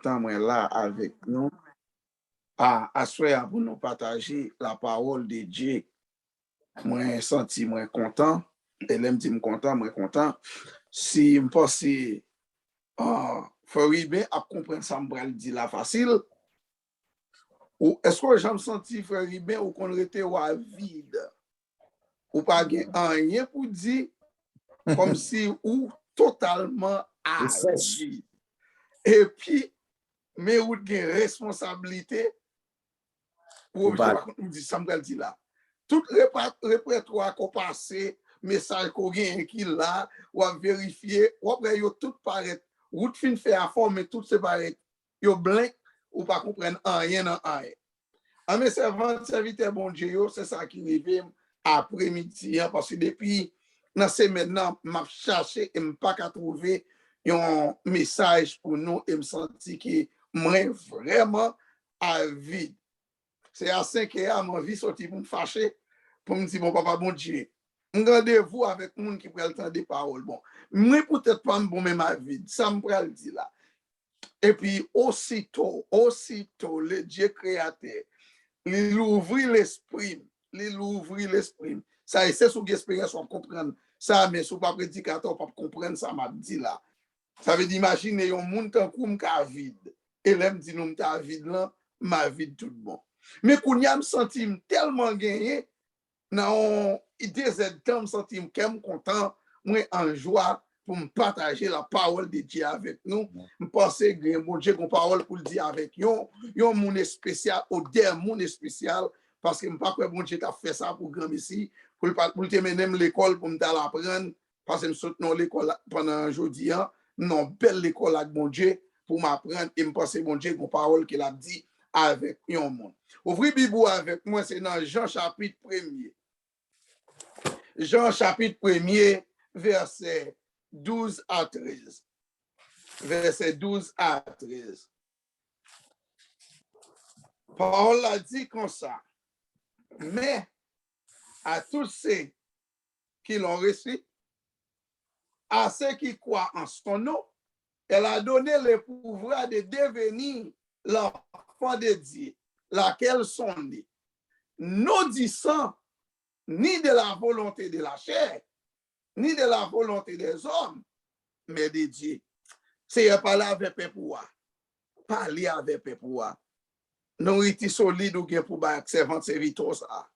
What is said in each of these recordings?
content, moi, là, avec nous, à souhait pour nous partager la parole de Dieu. Moi, senti, moi, content. Et là, me dit, content. Si je pense, faut bien à comprendre ça, me dit la facile. Ou est-ce que j'aime senti, frère Ribin, ou qu'on était vide? Ou pas rien pour dire, comme si, ou totalement à vide. Et puis, mais où il y a responsabilité pour nous dire ça me dit là. Tout répertoire qu'on passe, message qu'on gagne qui là, ou à vérifier, ou après yo tout paraît, route fin fait à forme, mais tout se paraît, yo blanc ou pas comprendre rien dans rien. En mes servants, serviteur bon Dieu, c'est ça qui arrive après-midi, parce que depuis dans ces maintenant, m'a cherché et m'a pas trouvé un message pour nous et me senti que moi vraiment à vide. C'est à 5 heures, mon vie sorti pour me fâcher, pour me dire, mon papa, bon Dieu, rendez-vous avec monde qui prend le temps des paroles. Bon, moi peut-être pas bon même à vide, ça me prend le dire là. Et puis, aussitôt, le Dieu créateur, il ouvre l'esprit, Ça, c'est sous l'expérience, on comprend ça, mais sous pas prédicateur, on pas comprendre ça, m'a dit là. Ça veut dire, imaginez, un monde comme un vide. Et là, me dit, nous, m'ta vide là, ma vide tout bon. Mais quand je me senti tellement gagné, dans des temps, me senti content, moi en joie pour me partager la parole de Dieu avec nous. Je pense que bon Dieu une parole pour le dire avec nous. Un monde spécial, au dernier monde spécial, parce que je ne sais pas que bon Dieu a fait ça pour grand ici, pour te mener à l'école pour me l'apprendre, parce que je suis dans l'école pendant aujourd'hui, non belle école avec bon Dieu pour m'apprendre et me penser bon Dieu une parole qu'il a dit avec un monde. Ouvrez Bible avec moi, c'est dans Jean chapitre 1er. Jean chapitre 1er, verset 12 à 13. Verset 12 à 13. Paul a dit comme ça. Mais à tous ceux qui l'ont reçu, à ceux qui croient en son nom, elle a donné le pouvoir de devenir l'enfant de Dieu, laquelle sont nés. N'obéissant ni de la volonté de la chair, ni de la volonté des hommes, mais de Dieu. C'est parler avec le pouvoir. Parler avec le pouvoir. Nourriture solide ou bien pour servante serviteur ça.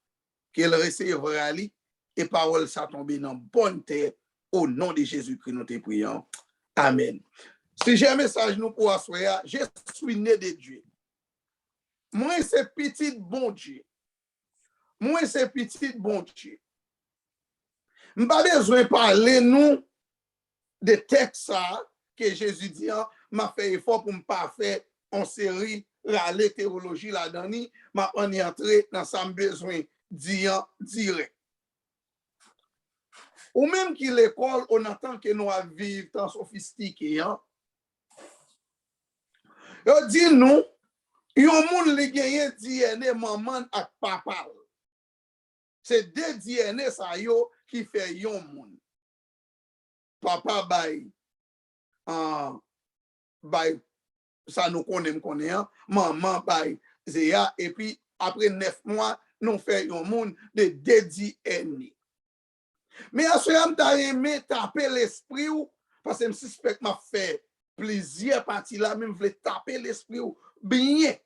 Qu'elle recevra ali et parole ça tombe dans bonne terre au nom de Jésus-Christ nous te prions. Amen. Si j'ai un message nous pour assoyer, je suis né de Dieu. Moi c'est petit bon Dieu. Moi c'est petit bon Dieu. M'pas besoin de parler nous de textes que Jésus dit, m'a fait effort pour me pas faire en série la théologie là-dedans, m'a en y entrer dans sa besoin dire direct. Ou même qui l'école, on attend que nous vivons tant sophistiqué. On dit nous, yon moun li genye DNA maman ak papa. C'est deux DNA ça yo qui fait yon moun. Papa bay ça nous connaît, maman bay Zéa, et puis après 9 mois, nous faisons un monde de DNA. Mais à ce moment-là, aimé taper l'esprit, parce que je suspecte m'a fait plaisir partie là, même je taper l'esprit bien.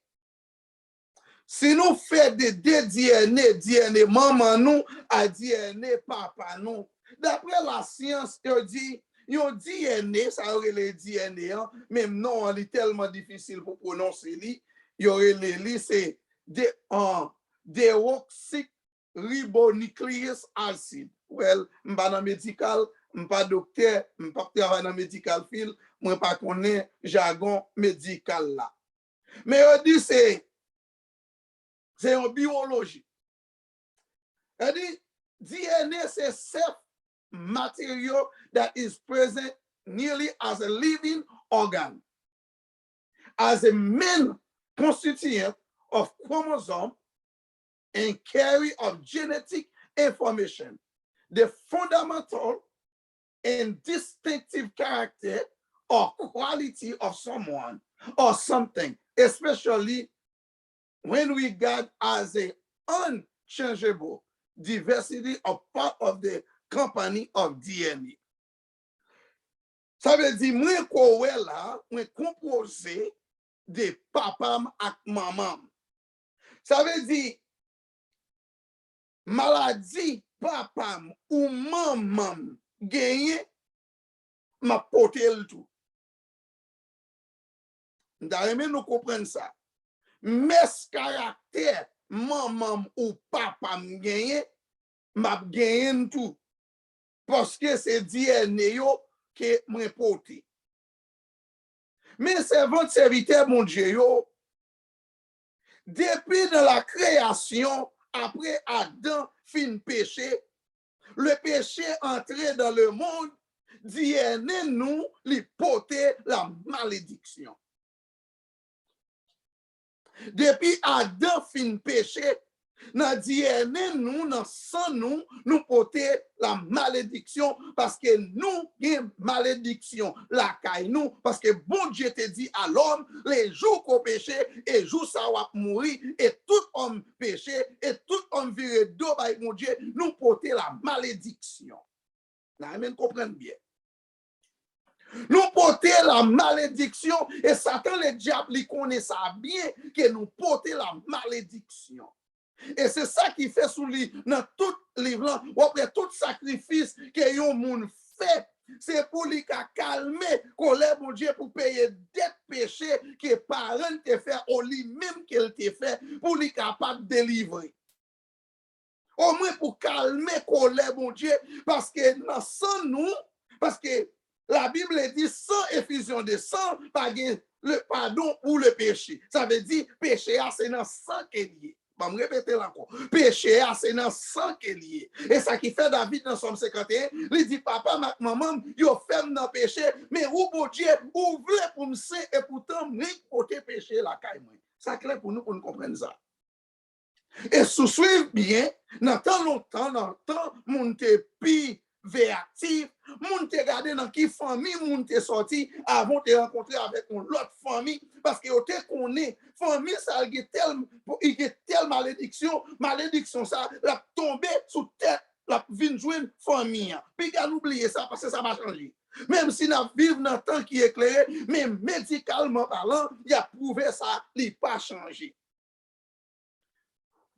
Si nous faisons des DNA maman nous, à DNA papa nous, d'après la science, on dit, yon DNA, ça aurait les DNA, même non, c'est tellement difficile pour prononcer li, il y aurait les c'est deoxyribonucleic acid. Well, m'pas dans médical, m'pas docteur, m'pas travailler dans médical field, moi pas connaît jargon médical là. Mais on dit c'est en biologie. On dit DNA c'est self material that is present nearly as a living organ, as a main constituent of chromosome and carry of genetic information. The fundamental and distinctive character or quality of someone or something, especially when we got as a unchangeable diversity of part of the company of DNA. Ça veut dire, moi, quoi, là, moi, composé de papam ak mamam. Ça veut dire, maladie papam ou mamam gagné, m'a porté le tout. Nous comprenons ça. Mais caractère maman ou papa m'gagné, m'a gagné tout. Parce que c'est DNA yo que m'a porté. Mais c'est votre serviteur, mon Dieu, yo, depuis dans la création, après Adam fin péché, le péché entré dans le monde, DNA nous, lui porter la malédiction. Depuis Adam fin péché, dans DNA nous, dans sang nous, nous porter la malédiction parce que nous avons malédiction la caille nous parce que bon Dieu te dit à l'homme les jours qu'on péché et jours ça va mourir et tout homme péché et tout homme viré d'eau par mon Dieu nous porter la malédiction. Amen, comprendre bien. Nous porter la malédiction et Satan le diable il connaît ça bien que nous porter la malédiction. Et c'est ça qui fait sous lui dans tout livre, ou après tout sacrifice que yon moun fait, c'est pour lui calmer colère mon Dieu pour payer des péchés que parents te fait ou lui-même qu'elle te fait pour lui capable de délivrer. Au moins pour calmer colère mon Dieu parce que dans sang nous, parce que la Bible dit sans effusion de sang, pas le pardon ou le péché. Ça veut dire péché c'est dans sang qui est lié. Je vais me répéter encore. Péché, c'est dans le sang qui est lié. Et ça qui fait David dans Somme 51, il dit, papa, maman, yo ferme dans le péché, mais où bon Dieu, où voulez pour me saint et pourtant, moi, côté péché, la caille. Ça clair pour nous comprendre ça. Et sous-suivre bien, dans tant longtemps, dans tant, mon te pi véactif, moun te gade dans qui famille moun te sorti avant de rencontrer avec une autre famille parce que yo te connaît famille ça il y a telle malédiction ça la tomber sous tête la vinn joindre famille puis gars oublier ça parce que ça va changer même si nous vivons dans temps qui est éclairé mais médicalement parlant il a prouvé ça il pas changé.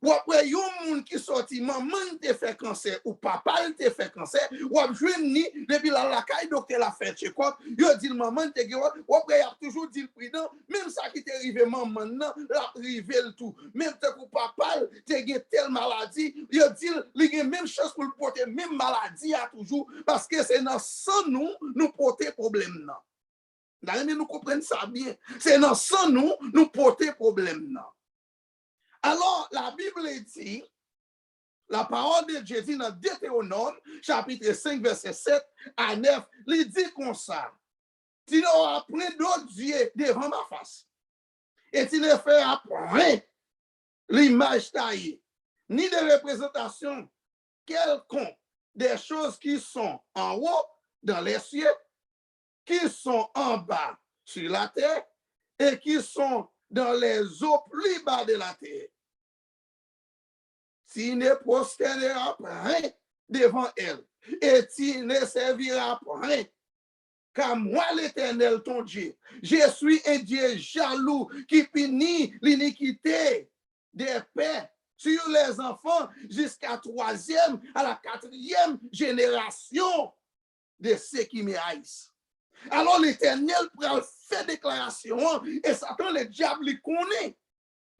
Ou après, yon moun qui sorti, maman te fait cancer, ou papa te fait cancer, ou après, ni, depuis la caille, docteur la fait check-up, yon dit maman te guéri, ou après, y a toujours dit prudent, même ça qui t'est arrivé maman, non, la rivé le tout. Même te pour papa, te guéri telle maladie, yon dit, il y a même chose pour le porter, même maladie à toujours, parce que c'est dans sang nous porter problème, non. D'ailleurs, nous comprenons ça bien. C'est dans sang nous porter problème, non. Alors, la Bible dit, la parole de Dieu dit dans Deutéronome, chapitre 5, verset 7 à 9, il dit comme ça, tu n'auras point d'autres dieux devant ma face, et tu ne feras point l'image taillée, ni de représentation quelconque des choses qui sont en haut dans les cieux, qui sont en bas sur la terre, et qui sont dans les eaux plus bas de la terre. Tu ne prosterneras point devant elle, et tu ne serviras point, car moi l'Éternel ton Dieu, je suis un Dieu jaloux qui punit l'iniquité des pères sur les enfants jusqu'à 3e, à la 4e génération de ceux qui me haïssent. Alors l'Éternel fait déclaration, et Satan, le diable, il connaît.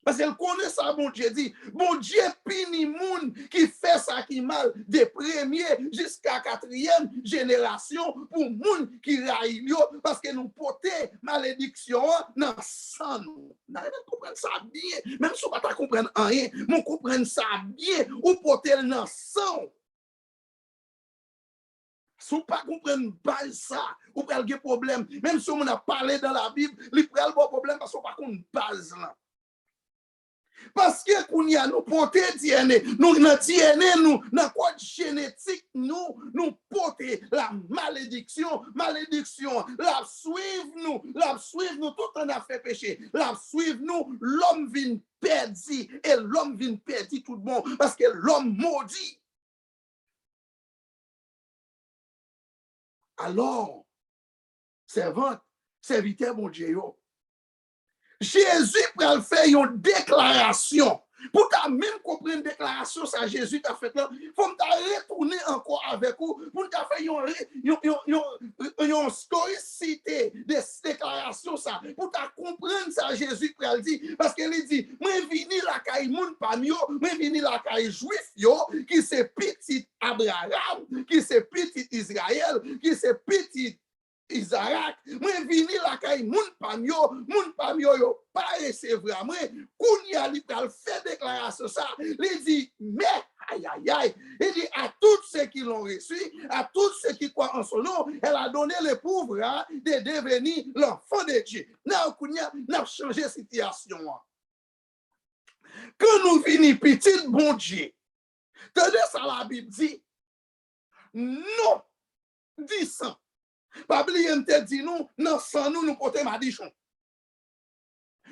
Parce qu'elle connaît ça, bon Dieu dit. Bon Dieu punit moun qui fait ça qui mal, des premiers jusqu'à 4e génération, pour moun qui raille, parce que nous portons malédiction dans sang nous. Nous comprenons ça bien. Même si vous ne comprenez pas rien, nous comprenons ça bien. Ou portez dans sang. Si vous ne comprenez pas ça, vous avez des problèmes. Même si on a parlé dans la Bible, il y a des problèmes parce qu'on n'a pas de base là. Parce que qu'on y a nous porter DNA, nous dans DNA nous dans code génétique nous porter la malédiction, la suivre nous tout en a fait péché, la suivre nous l'homme vient perdu et l'homme vient perdu tout le monde parce que l'homme maudit. Alors servante, serviteur mon Dieu, Jésus peut faire une déclaration. Pour ta même comprendre une déclaration, ça Jésus t'a fait là, il faut retourner encore avec vous, pour ta faire une historicité de déclaration, ça, pour ta comprendre ça Jésus peut dire, parce qu'il dit, moi vini la caille moun parmi yo, moi vini la caille juif yo, qui c'est petit Abraham, qui c'est petit Israël, qui c'est petit Isaac, moi vini la kay moun pam yo yo pas recevoir moi kounya li pral fait déclaration ça il dit mais aïe aïe aïe il dit à tous ceux qui l'ont reçu à tous ceux qui croient en son nom elle a donné le pouvoir de devenir l'enfant de Dieu. Now kounya n'a changé situation quand nous vini petit bon Dieu tenez ça la Bible dit non dit ça. Bible te dit nous, non sans nous porter madichon.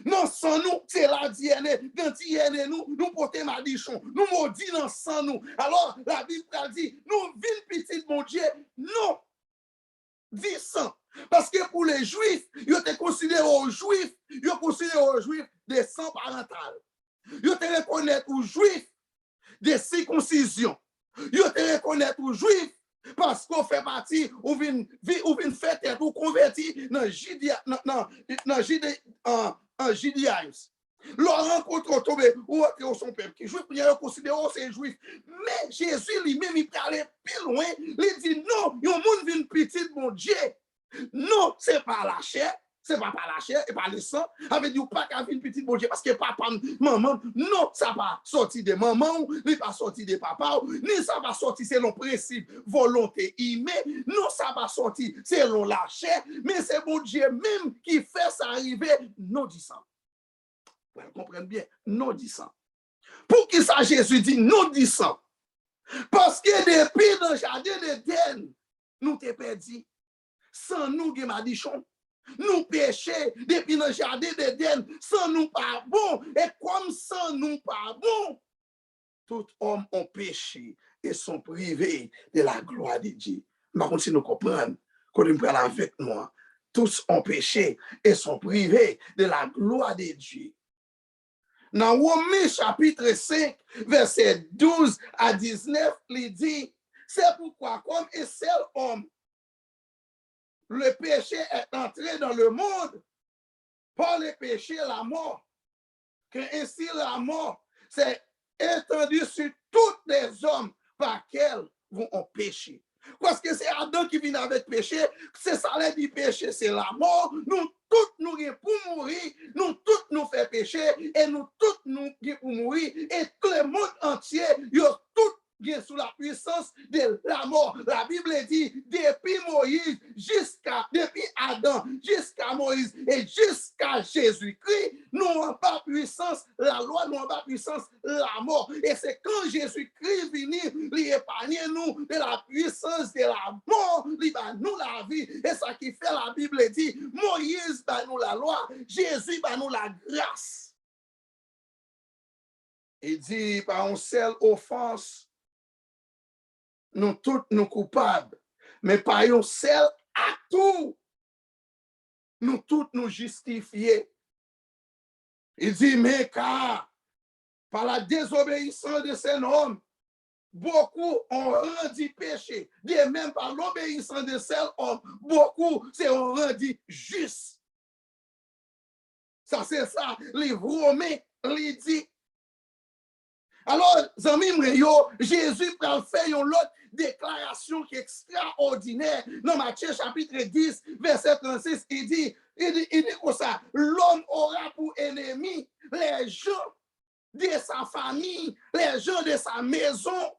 Non sans nous, c'est la DNA, dans DNA nous porter madichon. Nous maudit non sans nous. Alors la Bible dit, nous vînes petit mon Dieu, non. Dit sans. Parce que pour les Juifs, ils étaient considérés aux Juifs, des sang parental. Ils étaient reconnaître aux Juifs des circoncisions. Ils étaient reconnaître aux Juifs parce qu'on fait partie, ou vient faire tête, ou converti dans judaïsme. Leur rencontre tombé, ou son peuple qui juif, il considéré c'est juif. Mais Jésus lui-même, il peut aller plus loin. Il dit non, il y a un monde vient petit, mon Dieu. Non, c'est pas la chair. C'est pas par la chair et par le sang. Avec du pas qu'à une petite bon Dieu parce que papa, maman, non, ça va sortir de maman, ni pas sortir de papa, ni ça va sortir selon principe, volonté humaine, non, ça va sortir selon la chair, mais c'est bon Dieu même qui fait ça arriver, non disant. Vous comprenez bien, non disant. Pour qui ça Jésus dit non disant? Parce que depuis dans le jardin d'Éden, nous t'es perdu. Sans nous, Gemadichon. Nous péchons depuis le jardin d'Éden, sans nous pas bon, et comme sans nous pas bon, tout homme ont péché et sont privés de la gloire de Dieu. Par contre, si nous comprenons, quand nous parlons avec moi, tous ont péché et sont privés de la gloire de Dieu. Dans Romains chapitre 5, verset 12 à 19, il dit, c'est pourquoi comme un seul homme, le péché est entré dans le monde, par le péché, la mort. Que ainsi la mort s'est étendue sur tous les hommes par lesquels vont en péché. Parce que c'est Adam qui vient avec péché, c'est ça du péché, c'est la mort. Nous tous nous pour mourir, nous tous nous fait péché, et nous tous nous pour mourir, et tout le monde entier, ils tous sous la puissance de la mort. La Bible dit, depuis Moïse, depuis Adam, jusqu'à Moïse et jusqu'à Jésus-Christ, nous n'avons pas puissance, la loi nous n'a pas puissance, la mort. Et c'est quand Jésus-Christ vient, il épargne nous de la puissance de la mort, il va nous la vie. Et ça qui fait la Bible dit, Moïse va nous la loi, Jésus va nous la grâce. Il dit, par une seule offense, nous tous nous coupables, mais par un seul acte, nous tous nous justifiés. Il dit, mais car par la désobéissance de ces hommes, beaucoup ont rendu péché. Et même par l'obéissance de ces hommes, beaucoup se ont rendu justes. Ça, c'est ça, les Romains, les dit. Alors, Jésus peut faire une autre déclaration qui est extraordinaire. Dans Matthieu chapitre 10, verset 36, il dit comme ça, l'homme aura pour ennemi les gens de sa famille, les gens de sa maison.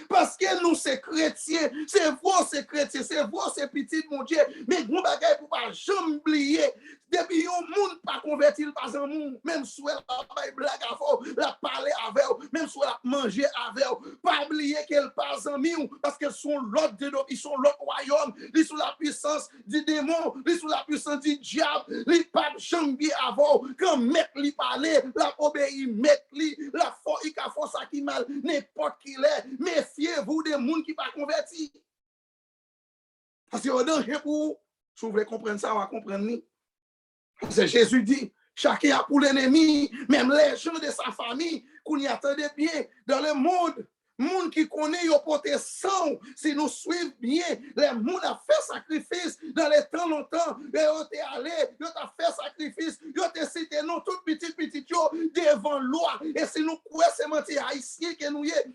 Parce que nous, c'est chrétiens, c'est vous, c'est chrétiens, c'est vous, c'est petit, mon Dieu. Mais vous, bagay pour pas jamais oublier. Depuis un monde pas converti, pas un monde, même si elle a blague à vous, la parler avec vous, même si elle a mangé avec vous, pas oublier qu'elle passe en mieux, parce qu'elles sont l'autre de ils sont l'autre royaume, ils sont la puissance du démon, ils sont la puissance du diable, les papes jambier avant, quand mettre li parler, la obéir, mettre li, la foi, il a fait ça qui mal, n'importe qui l'est, méfiez-vous des gens qui pas convertis. Parce que c'est danger pour vous. Si vous voulez comprendre ça, on va comprendre. C'est Jésus dit, chacun a pour l'ennemi, même les gens de sa famille, qu'on y attendait bien dans le monde. Moun qui connaît yo porté sang, si nous suivons bien, les moun a fait sacrifice dans les temps longtemps, et yo t'es allé, yo t'a fait sacrifice, yo t'es cité nous tout petit yo devant loi, et si nous croyons c'est menti haïtien que nous y est,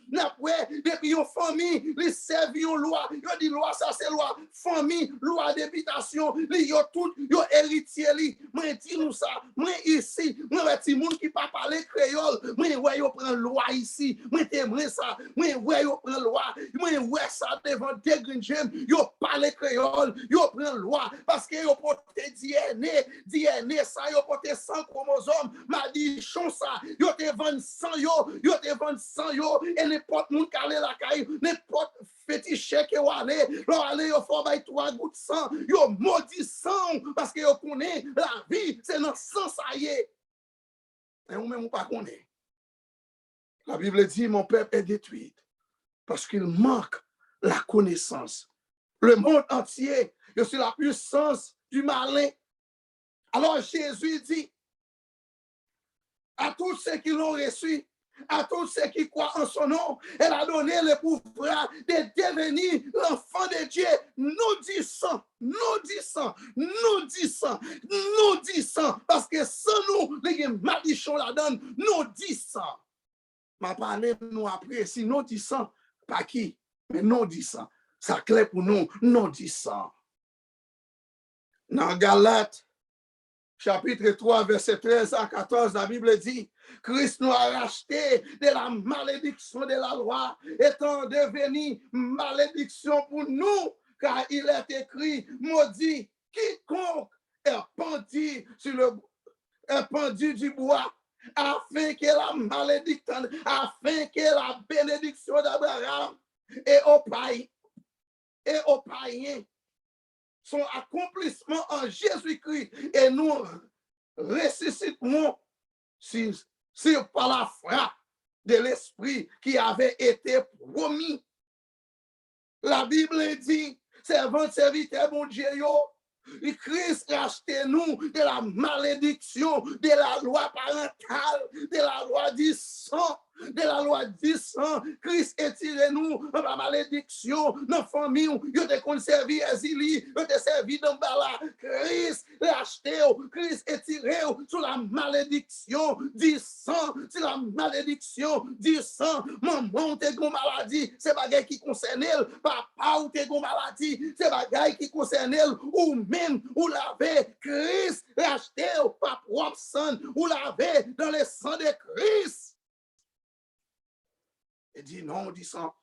depuis une famille, les servi une loi, yo dit loi ça c'est loi, famille, loi d'habitation, yo tout, yo héritier li, moi dis nous ça, moi ici, moi petit moun qui pas parler créole, moi ouais yo prend loi ici, moi t'aimerais ça. Moi, ouais, yo prend loi. Moi, ouais, ça devant des Green Gem. Yo parle créole. Yo prend loi. Parce que yo porte DNA, ça, yo porte 100 chromosomes. Madichon, ça. Yo te vend 100 yo te vend 100 yo. Et n'importe moun calé la caille. N'importe fétiche que yo allez, yo faut bailler 3 gouttes de sang. Yo maudit sang. Parce que yo connaît la vie. C'est dans sang, ça y est. Et ou même ou pas connaît. La Bible dit, mon peuple est détruit parce qu'il manque la connaissance. Le monde entier, je suis la puissance du malin. Alors Jésus dit, à tous ceux qui l'ont reçu, à tous ceux qui croient en son nom, elle a donné le pouvoir de devenir l'enfant de Dieu. Nous disons, parce que sans nous, les madichons la donnent, nous disons. Ma parole nous après, si nous disons, pas qui, mais nous disons, ça clair pour nous, nous disons. Dans Galates, chapitre 3, verset 13 à 14, la Bible dit, Christ nous a racheté de la malédiction de la loi, étant devenu malédiction pour nous, car il est écrit, maudit, quiconque est pendu du bois, afin que la malédiction, afin que la bénédiction d'Abraham et aux païens, son accomplissement en Jésus-Christ, et nous ressuscitons par la foi de l'Esprit qui avait été promis. La Bible dit, servant, serviteur, mon Dieu, Christ racheté nous de la malédiction, de la loi parentale, de la loi du sang. De la loi 10 ans, Christ étiré nous dans la malédiction, dans la famille, il te conservé exilé, il te servi dans bala. Christ racheté, Christ étiré sur la malédiction du sang, sur la malédiction du sang. Maman, t'es gon maladie, c'est bagay qui concerne elle. Papa, ou t'es gon maladie, c'est bagay qui concerne elle. Ou même, ou l'avez, Christ racheté, pas propre sang, ou l'avez dans le sang de Christ. Et dit non, dit ça,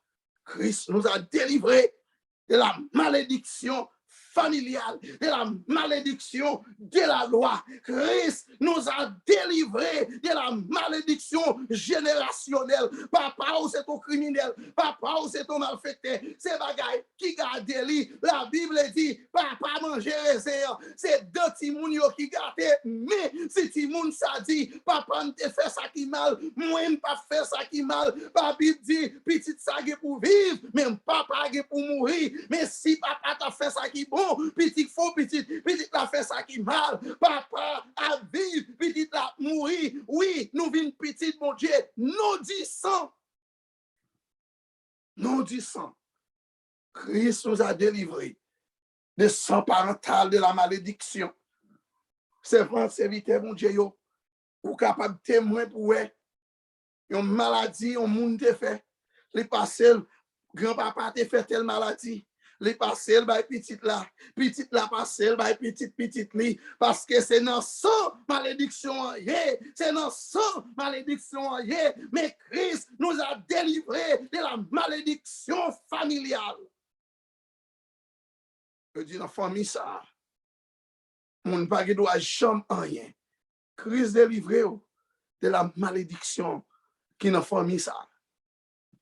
Christ nous a délivrés de la malédiction familiale, de la malédiction de la loi. Christ nous a délivrés de la malédiction générationnelle. Papa ou c'est ton criminel, papa ou c'est ton malfaiteur. C'est bagaille qui garde lui. La Bible dit, papa mange raisin. C'est deux timoun qui garde. Mais si timoun ça dit, papa ne te fait ça qui mal, moi ne pas fait ça qui mal. La Bible dit, petit ça pour vivre, même papa pour mourir. Mais si papa t'a fait ça qui bon, petit faux, petit la fait ça qui mal. Papa a vivre, petit la mourir. Oui, nous vîmes petit, mon Dieu. Nous disons. Christ nous a délivrés de sang parental, de la malédiction. Servant, serviteur, mon Dieu, ou capable de témoin pour eux. Une maladie, un monde te fait. Les passés, grand-papa te fait telle maladie. li passe le bay petit la passe le bay petit li, parce que c'est dans sans malédiction, c'est dans sans malédiction, mais Christ nous a délivrés de la malédiction familiale. Je dis dans la famille ça, mon pas doit jamais rien. Christ délivré de la malédiction qui dans la famille ça.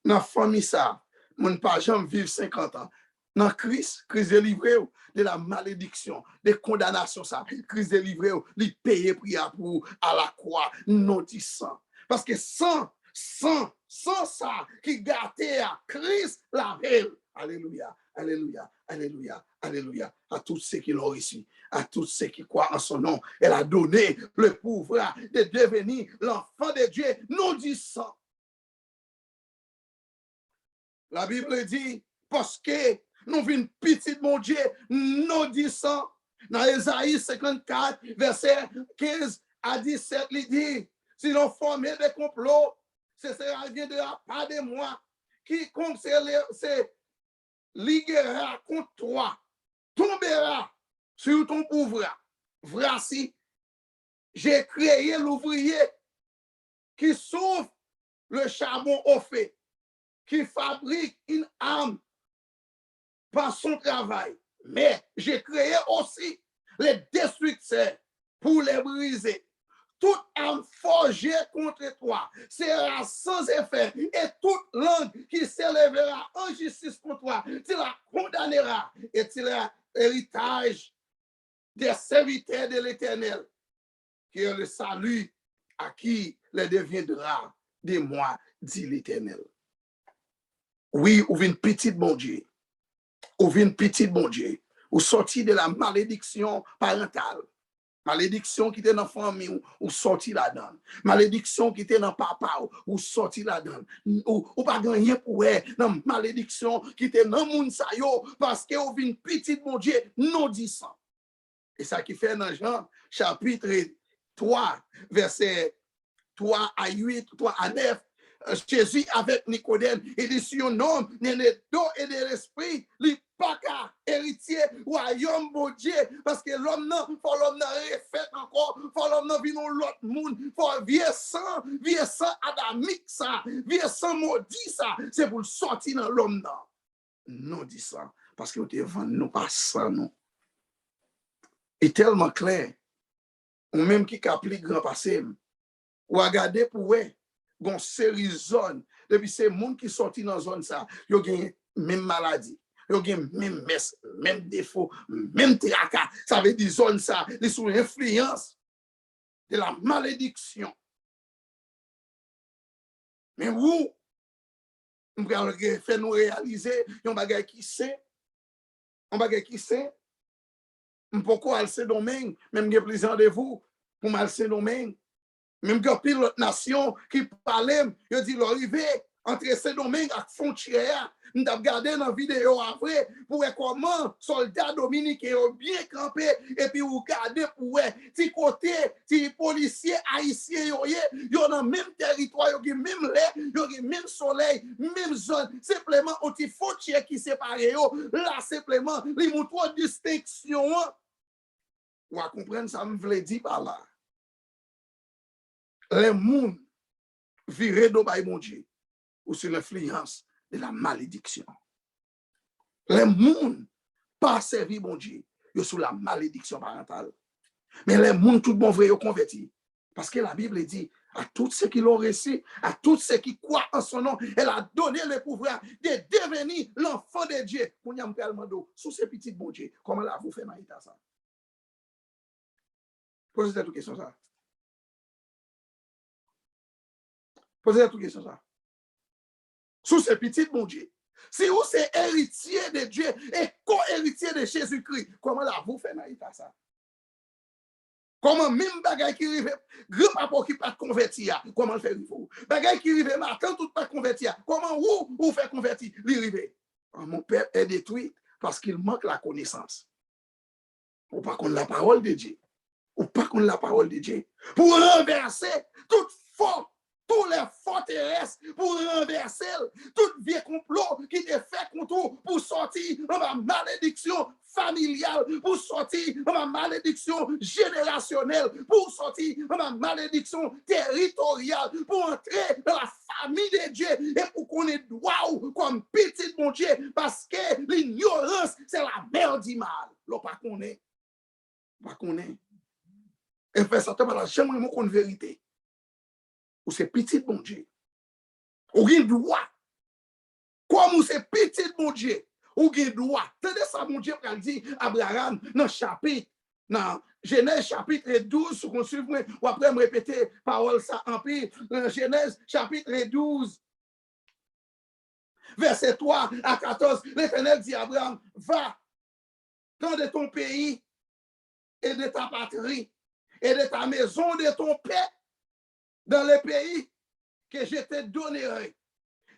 Dans la famille ça, mon pas jamais vivre 50 ans. Dans Christ délivré de la malédiction, des condamnations ça. Christ délivré, il paye prix pour à la croix, non dit sans. Parce que sans ça qui gâtait à Christ la veille. Alléluia, alléluia, alléluia, alléluia. À tous ceux qui l'ont reçu, à tous ceux qui croient en son nom, elle a donné le pouvoir de devenir l'enfant de Dieu, non dit sans. La Bible dit, parce que nous venons petit mon Dieu, nous disons, dans Ésaïe 54, verset 15 à 17, il dit, si nous formons des complots, ce sera bien de la part de moi, quiconque se liguera contre toi, tombera sur ton pouvoir. Voici, j'ai créé l'ouvrier qui souffle le charbon au feu, qui fabrique une âme par son travail. Mais j'ai créé aussi les destructeurs pour les briser. Toute âme forgée contre toi sera sans effet, et toute langue qui s'élèvera en justice contre toi, tu la condamneras, et tu l'as héritage des serviteurs de l'Éternel, qui est le salut à qui le deviendra de moi, dit l'Éternel. Oui, ou une petite bon Dieu. Ou une petite bon Dieu. Ou sorti de la malédiction parentale. Malédiction qui était dans la famille, ou sorti là-dedans. Malédiction qui était dans papa, ou sorti là-dedans. Ou pas gagné pour elle, dans malédiction qui était dans moun sa yo, parce que ou une petite bon Dieu, non disant. Et ça qui fait dans Jean, chapitre 3, verset 3 à 8, 3 à 9, Jésus avec Nicodème, il dit si un homme n'est né d'eau et de l'esprit, il pas qu'à héritier royaume bon Dieu, parce que l'homme n'a, faut l'homme n'a refait encore, faut l'homme n'a vino l'autre monde, faut vieux sang adamique ça, vieux sang maudit ça, c'est pour sortir dans l'homme là. Non dit ça, parce que vous vend nous pas ça non. Et tellement clair, ou même qui applique grand passé, ou regarder pour ouais, gon série zone, depuis ces monde qui sorti dans zone ça, yo gen même maladie. Yo gen même mess, même défaut, même tracas. Ça veut dire zone ça, les sous influence de la malédiction. Mais vous, on va faire nous réaliser un bagage qui c'est, pourquoi aller ce domaine, même que plusieurs de vous, pour mal ce domaine. Même que pile l'autre nation qui parlait, je dis l'arrivée entre ces domaines et frontières. Nous avons regardé dans la vidéo après pour voir comment soldats dominicains ont bien campé et puis vous regardez pour voir si côté, si policiers haïtiens ils ont le même territoire, ils ont même l'air, ils ont le même soleil, même zone. Simplement, on dit frontières qui séparent. Là, simplement, les montrent de distinction. Vous comprenez ça, me voulait dire par là. Les gens virent de bon Dieu ou sur l'influence de la malédiction. Les gens pas servi bon Dieu sous la malédiction parentale. Mais les gens tout bon vrai converti. Parce que la Bible dit à tous ceux qui l'ont reçu, à tous ceux qui croient en son nom, elle a donné le pouvoir de devenir l'enfant de Dieu. Pour nous demander sous ces petits bon Dieu, comment là vous faites dans l'état ça? Posez cette question ça. Posez toute question ça. Sous ces petits bon Dieu. Si vous êtes héritier de Dieu et co-héritier de Jésus-Christ, comment là vous faites dans ça? Comment même bagay qui rive, grand papa qui pas converti, comment le faire vous? Bagay qui rive matin tout pas converti, comment vous fait convertir? Li rive. Mon père est détruit parce qu'il manque la connaissance. Ou pas qu'on la parole de Dieu. Ou pas qu'on la parole de Dieu. Pour renverser toute forme tous les forteresses pour renverser, tout vieux complot qui te fait contre pour sortir dans ma malédiction familiale, pour sortir dans ma malédiction générationnelle, pour sortir dans ma malédiction territoriale, pour entrer dans la famille de Dieu et pour qu'on ait droit comme petit mon Dieu, parce que l'ignorance, c'est la mère du mal. L'on pas connaît. Pas connaît. Et fait ça, tu vas jamais mon vérité. Ou c'est petit mon Dieu. Ou il droit. Comme c'est petit mon Dieu. Ou il droit. Tenez ça mon Dieu quand dit Abraham dans chapitre dans Genèse chapitre 12 sous qu'on suit ou après me répéter parole ça en pile Genèse chapitre 12 verset 3 à 14 l'Éternel dit à Abraham va dans de ton pays et de ta patrie et de ta maison de ton père dans le pays que je te donnerai.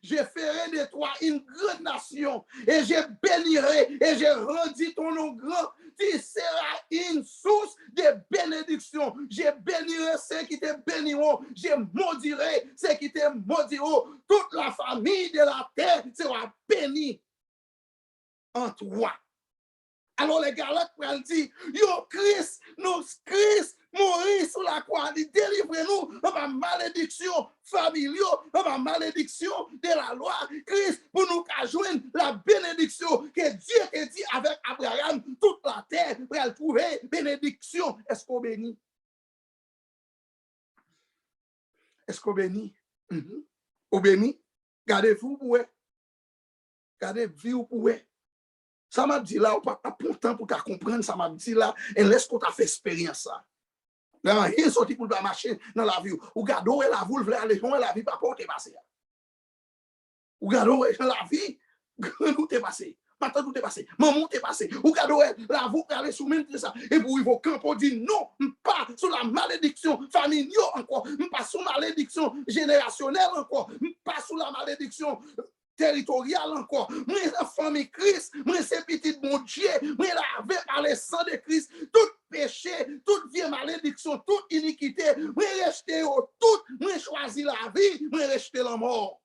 Je ferai de toi une grande nation et je bénirai et je rendis ton nom grand. Tu seras une source de bénédiction. Je bénirai ceux qui te béniront. Je maudirai ceux qui te maudiront. Toute la famille de la terre sera bénie en toi. Alors les Galates dit, yo Christ, nous Christ mourir sur la croix, il délivre nous de la malédiction familiale, de la malédiction de la loi. Christ pour nous joindre la bénédiction que Dieu a dit avec Abraham, toute la terre pour elle trouver bénédiction. Est-ce qu'on bénit? Est-ce qu'on bénit? On bénit? Gardez-vous pour eux. Gardez-vous pour eux. Ça m'a dit là, on pas pourtant pour comprendre, ça m'a dit là, et laisse qu'on t'a fait expérience ça. Là, il sorti pour la marcher dans la vie. Ou gardez la vous voulez aller dans la vie, pas porter passer. Ou gardez dans la vie, nous t'es passé. Maintenant, tout est passé. Maman t'es passé. Ou gardez la vous aller sous même ça. Et pour vos camps, dire non, pas sous la malédiction familiale encore, pas sous la malédiction générationnelle encore, pas sous la malédiction territorial encore. Moi, la famille Christ, moi, c'est petit mon Dieu, moi, lavé par le sang de Christ, tout péché, toute vieille malédiction, toute iniquité, moi, rejeter tout, moi, choisi la vie, moi, rejeter la mort.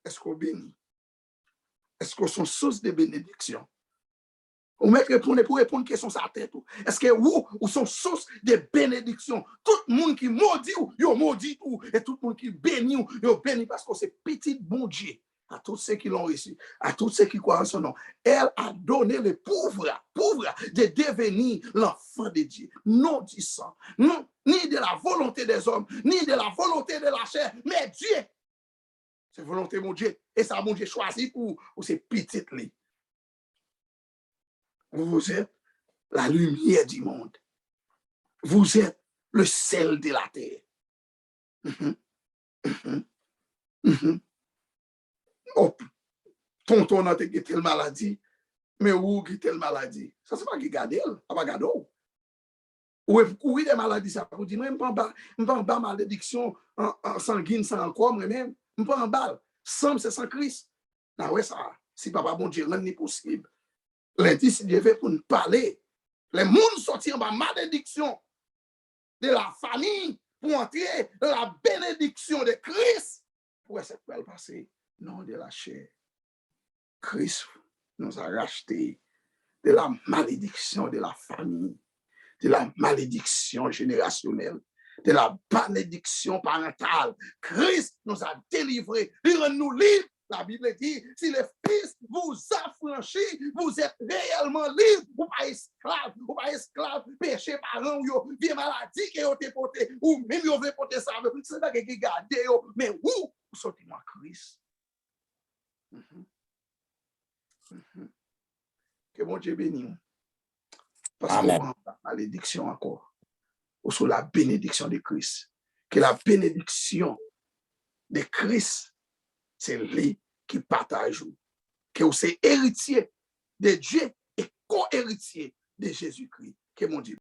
Est-ce qu'on bénit? Est-ce qu'on sont source de bénédiction? Ou mettre répondre pour répondre question sa tête. Est-ce que vous sont source de bénédiction? Tout le monde qui maudit ou, yo maudit ou, et tout le monde qui bénit ou, yo bénit parce que c'est petit bon Dieu. À tous ceux qui l'ont reçu, à tous ceux qui croient en son nom. Elle a donné le pauvre de devenir l'enfant de Dieu. Non du sang, non, ni de la volonté des hommes, ni de la volonté de la chair, mais Dieu. C'est volonté mon Dieu. Et ça, mon Dieu choisi pour ces petites lignes. Vous êtes la lumière du monde. Vous êtes le sel de la terre. Oh, tonton a telle maladie, mais où qui telle maladie? Ça, c'est pas qui garde elle, pas garde ou. Ou courir des maladies, ça vous dire, moi, je ne pas en bas malédiction en sanguine, sans encore, moi-même. Je ne pas en bas. Sans, c'est sans Christ. Ah ouais, ça, si papa bon Dieu, rien n'est possible. Lundi, si Dieu veut pour nous parler, les mondes sortir en bas malédiction de la famille pour entrer dans la bénédiction de Christ. Pour essayer de passer, non de la chair. Christ nous a racheté de la malédiction de la famille, de la malédiction générationnelle, de la malédiction parentale. Christ nous a délivrés, il rend nous libres. La Bible dit, si le Fils vous affranchit, vous êtes réellement libre. Vous pas esclave, péché parent, ou bien maladie qui ont été portée, ou même vous avez porté ça, c'est pas qui garde, mais vous sortez moi Christ. Que mon Dieu bénisse. Parce qu'on va la malédiction encore, ou sous la bénédiction de Christ. Que la bénédiction de Christ, c'est lui qui partage. Que vous êtes héritier de Dieu et co-héritier de Jésus-Christ. Que mon Dieu